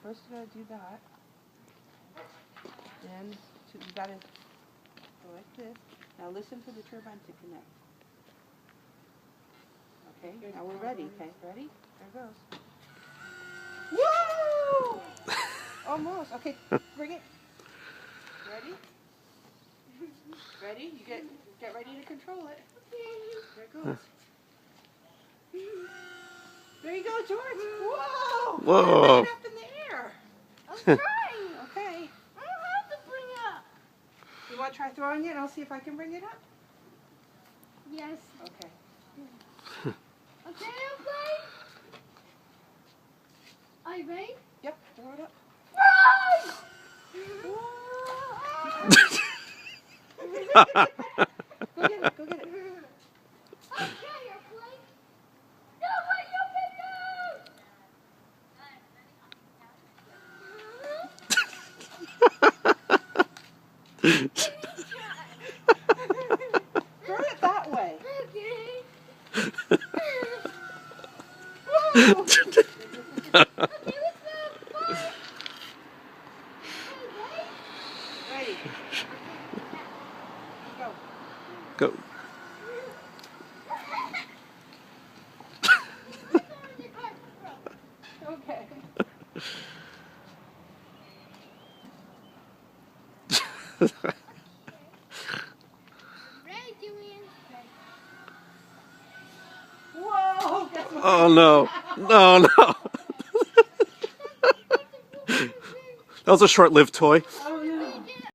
first you gotta do that. Then you gotta go like this. Now listen for the turbine to connect. Okay, now we're ready. Okay, ready? There it goes. Woo! Almost. Okay, bring it. Ready? Ready? You get ready to control it. There it goes. There you go, George. Whoa! Whoa! Up in the air. I'm trying. Okay. I don't have to bring it up. You want to try throwing it? I'll see if I can bring it up. Yes. Okay. Okay, I'm playing. Are you ready? Yep. Throw it up. Go get it. Go get it. Okay, you're playing. No, wait, you can go. Throw it that way. Okay. Woo! Okay, let's go. Ready. Go. Go. Okay. Ready, Julian? Whoa! Guess what? Oh no. No, no. That was a short-lived toy.